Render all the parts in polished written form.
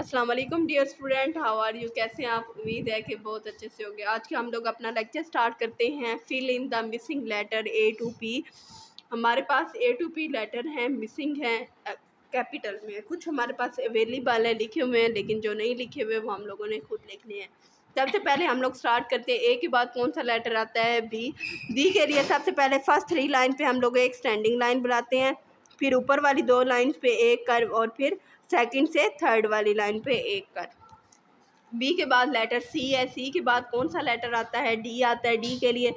अस्सलाम वालेकुम dear student, how are you. कैसे हैं आप? उम्मीद है कि बहुत अच्छे से होंगे। आज के हम लोग अपना लेक्चर स्टार्ट करते हैं। Fill in the missing letter A to P. हमारे पास ए टू पी लेटर हैं, मिसिंग हैं कैपिटल में। कुछ हमारे पास अवेलेबल है, लिखे हुए हैं, लेकिन जो नहीं लिखे हुए वो हम लोगों ने खुद लिखने हैं। सबसे पहले हम लोग स्टार्ट करते हैं। ए के बाद कौन सा लेटर आता है? बी। बी के लिए सबसे पहले फर्स्ट 3 लाइन पे हम लोग एक स्टैंडिंग लाइन बनाते हैं, फिर ऊपर वाली 2 लाइन्स पे एक कर्व और फिर सेकंड से थर्ड वाली लाइन पे एक कर्व। बी के बाद लेटर सी है। सी के बाद कौन सा लेटर आता है? डी आता है। डी के लिए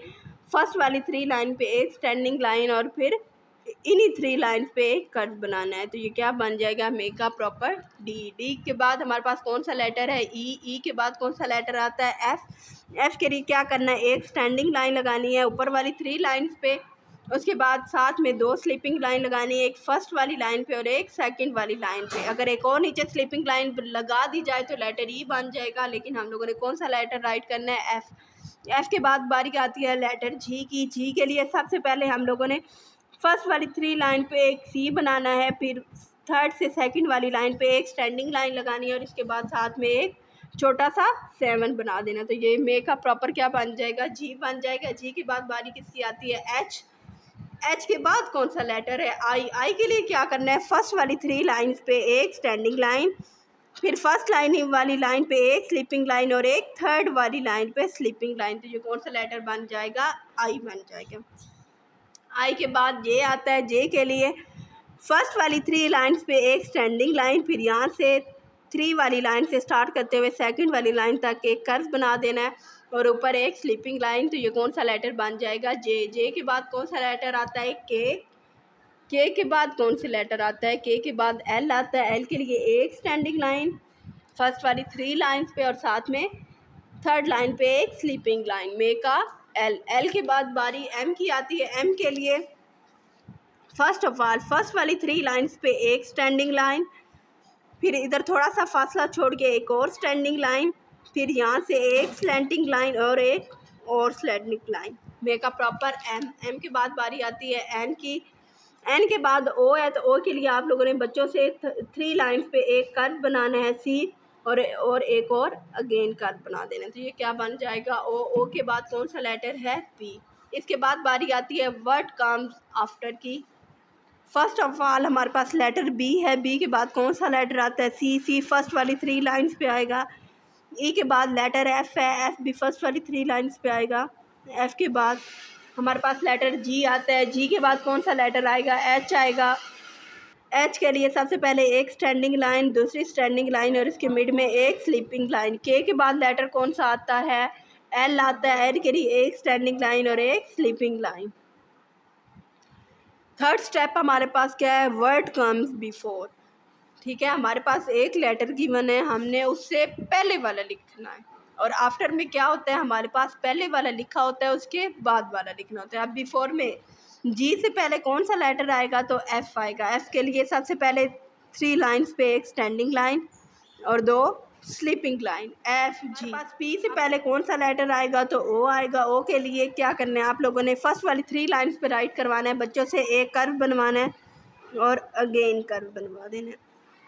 फर्स्ट वाली 3 लाइन पे एक स्टैंडिंग लाइन और फिर इन्हीं 3 लाइन पे एक कर्व बनाना है। तो ये क्या बन जाएगा? Make a proper D. D के बाद हमारे पास कौन सा लेटर है? ई। ई के बाद कौन सा लेटर आता है? एफ। एफ के लिए क्या करना है? एक स्टैंडिंग लाइन लगानी है ऊपर वाली 3 लाइन्स पे, उसके बाद साथ में 2 स्लीपिंग लाइन लगानी है, एक फर्स्ट वाली लाइन पे और एक सेकंड वाली लाइन पे। अगर एक और नीचे स्लीपिंग लाइन लगा दी जाए तो लेटर ई बन जाएगा, लेकिन हम लोगों ने कौन सा लेटर राइट करना है? एफ। एफ के बाद बारी आती है लेटर जी की। जी के लिए सबसे पहले हम लोगों ने फर्स्ट वाली 3 लाइन पे एक सी बनाना है, फिर थर्ड से सेकंड वाली लाइन पे एक स्टैंडिंग लाइन लगानी है और इसके बाद साथ में एक छोटा सा 7 बना देना। तो ये मेक का प्रॉपर क्या बन जाएगा? जी बन जाएगा। जी के बाद बारी किसकी आती है? एच। एच के बाद कौन सा लेटर है? आई। आई के लिए क्या करना है? फर्स्ट वाली 3 लाइन्स पे एक स्टैंडिंग लाइन, फिर फर्स्ट लाइन वाली लाइन पे एक स्लीपिंग लाइन और एक थर्ड वाली लाइन पे स्लीपिंग लाइन। तो ये कौन सा लेटर बन जाएगा? आई बन जाएगा। आई के बाद जे आता है। जे के लिए फर्स्ट वाली 3 लाइन्स पे एक स्टैंडिंग लाइन, फिर यहाँ से 3 वाली लाइन से स्टार्ट करते हुए सेकंड वाली लाइन तक एक कर्व बना देना है और ऊपर एक स्लीपिंग लाइन। तो ये कौन सा लेटर बन जाएगा? जे। जे के बाद कौन सा लेटर आता है? के। के के बाद कौन सा लेटर आता है? के के बाद एल आता है। एल के लिए एक स्टैंडिंग लाइन फर्स्ट वाली 3 लाइन्स पे और साथ में थर्ड लाइन पे एक स्लीपिंग लाइन, मेक अ एल। एल के बाद बारी एम की आती है। एम के लिए फर्स्ट ऑफ ऑल फर्स्ट वाली 3 लाइन्स पे एक स्टैंडिंग लाइन, फिर इधर थोड़ा सा फासला छोड़ के एक और स्टैंडिंग लाइन, फिर यहाँ से एक स्लैंटिंग लाइन और एक और slanting line, make a proper M. M के बाद बारी आती है एन की। एन के बाद ओ है, तो ओ के लिए आप लोगों ने बच्चों से 3 लाइन्स पे एक कर्व बनाना है सी और एक और अगेन कर्व बना देना। तो ये क्या बन जाएगा? ओ। ओ के बाद कौन सा लेटर है? पी। इसके बाद बारी आती है व्हाट कम्स आफ्टर की। फर्स्ट ऑफ ऑल हमारे पास लेटर बी है। बी के बाद कौन सा लेटर आता है? सी। सी फर्स्ट वाली 3 लाइन्स पे आएगा। ई के बाद लेटर एफ है। एफ भी फर्स्ट वाली 3 लाइन्स पे आएगा। एफ के बाद हमारे पास लेटर जी आता है। जी के बाद कौन सा लेटर आएगा? एच आएगा। एच के लिए सबसे पहले एक स्टैंडिंग लाइन, दूसरी स्टैंडिंग लाइन और इसके मिड में एक स्लीपिंग लाइन। के के बाद लेटर कौन सा आता है? एल आता है। एल के लिए एक स्टैंडिंग लाइन और एक स्लीपिंग लाइन। थर्ड स्टेप हमारे पास क्या है? Word comes before. ठीक है, हमारे पास एक लेटर गिवन है, हमने उससे पहले वाला लिखना है और आफ्टर में क्या होता है? हमारे पास पहले वाला लिखा होता है, उसके बाद वाला लिखना होता है। अब बिफोर में जी से पहले कौन सा लेटर आएगा? तो एफ आएगा। एफ के लिए सबसे पहले 3 लाइन्स पे एक स्टैंडिंग लाइन और 2 स्लीपिंग लाइन, एफ जी। पास पी से पहले कौन सा लेटर आएगा? तो ओ आएगा। ओ के लिए क्या करना है? आप लोगों ने फर्स्ट वाली 3 लाइन्स पे राइट करवाना है, बच्चों से एक कर्व बनवाना है और अगेन कर्व बनवा देना है।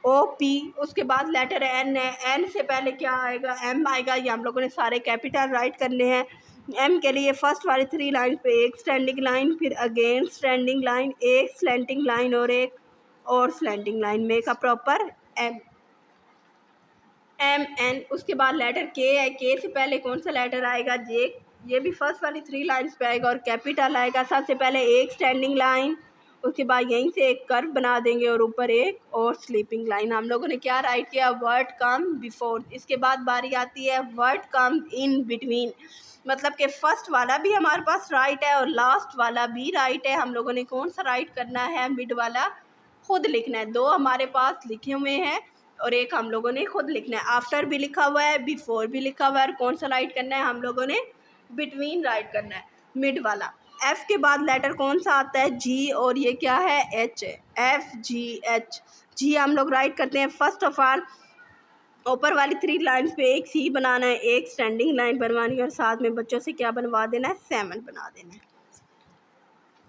O P. उसके बाद लेटर एन है। एन से पहले क्या आएगा? एम आएगा। ये हम लोगों ने सारे कैपिटल राइट करने हैं। एम के लिए फर्स्ट वाली 3 लाइन पे एक स्टैंडिंग लाइन, फिर अगेन स्टैंडिंग लाइन, एक स्लैंटिंग लाइन और एक और slanting line, make a proper M. M N. उसके बाद लेटर के है। के से पहले कौन सा लेटर आएगा? जे। ये भी फर्स्ट वाली 3 लाइन्स पे आएगा और कैपिटल आएगा। सबसे पहले एक स्टैंडिंग लाइन, उसके बाद यहीं से एक कर्व बना देंगे और ऊपर एक और स्लीपिंग लाइन। हम लोगों ने क्या राइट किया? Word come before. इसके बाद बारी आती है वर्ड कम इन बिटवीन, मतलब कि फर्स्ट वाला भी हमारे पास राइट है और लास्ट वाला भी राइट है। हम लोगों ने कौन सा राइट करना है? मिड वाला खुद लिखना है। 2 हमारे पास लिखे हुए हैं और एक हम लोगों ने खुद लिखना है। आफ्टर भी लिखा हुआ है, बिफोर भी लिखा हुआ है और कौन सा राइट करना है? हम लोगों ने बिटवीन राइट करना है, मिड वाला। एफ के बाद लेटर कौन सा आता है? जी। और ये क्या है? एच है। F G H. जी हम लोग राइट करते हैं फर्स्ट ऑफ ऑल ऊपर वाली 3 लाइन्स पे एक सी बनाना है, एक स्टैंडिंग लाइन बनवानी है और साथ में बच्चों से क्या बनवा देना है? 7 बना देना है।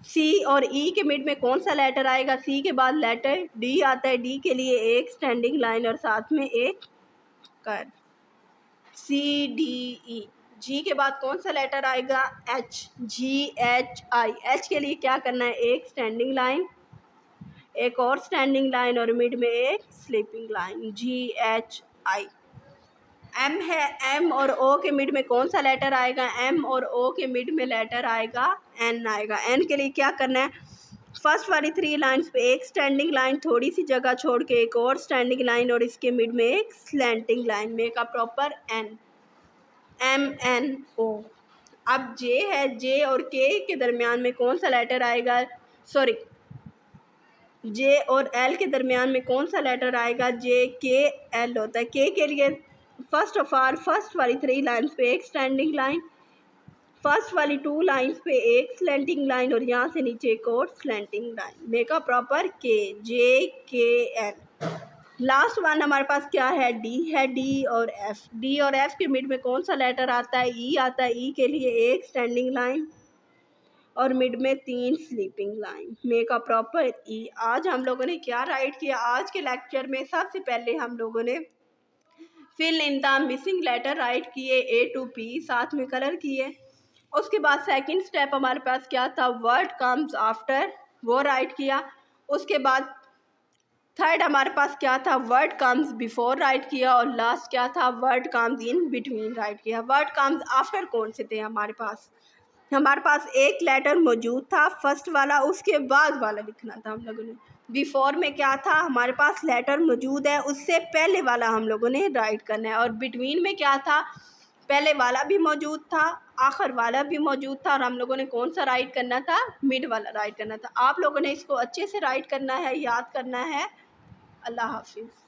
सी और ई के मिड में कौन सा लेटर आएगा? सी के बाद लेटर डी आता है। डी के लिए एक स्टैंडिंग लाइन और साथ में एक कर, CDE। जी के बाद कौन सा लेटर आएगा? H, GHI। H के लिए क्या करना है? एक स्टैंडिंग लाइन, एक और स्टैंडिंग लाइन और मिड में एक स्लीपिंग लाइन, GHI। M है, M और O के मिड में कौन सा लेटर आएगा? M और O के मिड में लेटर आएगा N आएगा। N के लिए क्या करना है? फर्स्ट वाली 3 लाइंस पे एक स्टैंडिंग लाइन, थोड़ी सी जगह छोड़ के एक और स्टैंडिंग लाइन और इसके मिड में एक slanting line, make a proper N, MNO। अब J है, J और K के दरमियान में कौन सा लेटर आएगा? सॉरी, J और L के दरमियान में कौन सा लेटर आएगा? JKL होता है। K के लिए फर्स्ट ऑफ ऑल फर्स्ट वाली 3 लाइंस पे एक स्टैंडिंग लाइन, फर्स्ट वाली 2 लाइंस पे एक स्लैंटिंग लाइन और यहाँ से नीचे एक और slanting line, make a proper K, JKL। Last one हमारे पास क्या है? D है, D और F। D और F के मिड में कौन सा लेटर आता है? E आता है। E के लिए एक स्टैंडिंग लाइन और मिड में 3 sleeping line, make a proper E। आज हम लोगों ने क्या राइट किया? आज के लेक्चर में सबसे पहले हम लोगों ने fill in the missing letter write किए, A to P, साथ में कलर किए। उसके बाद सेकंड स्टेप हमारे पास क्या था? वर्ड कम्स आफ्टर, वो राइट किया। उसके बाद थर्ड हमारे पास क्या था? वर्ड कम्स बिफोर राइट किया। और लास्ट क्या था? Word comes in between right किया। वर्ड कम्स आफ्टर कौन से थे हमारे पास? हमारे पास एक लेटर मौजूद था फर्स्ट वाला, उसके बाद वाला लिखना था हम लोगों ने। बिफोर में क्या था? हमारे पास लेटर मौजूद है, उससे पहले वाला हम लोगों ने राइट करना है। और बिटवीन में क्या था? पहले वाला भी मौजूद था, आखिर वाला भी मौजूद था और हम लोगों ने कौन सा राइट करना था? मिड वाला राइट करना था। आप लोगों ने इसको अच्छे से राइट करना है, याद करना है। अल्लाह हाफिज़।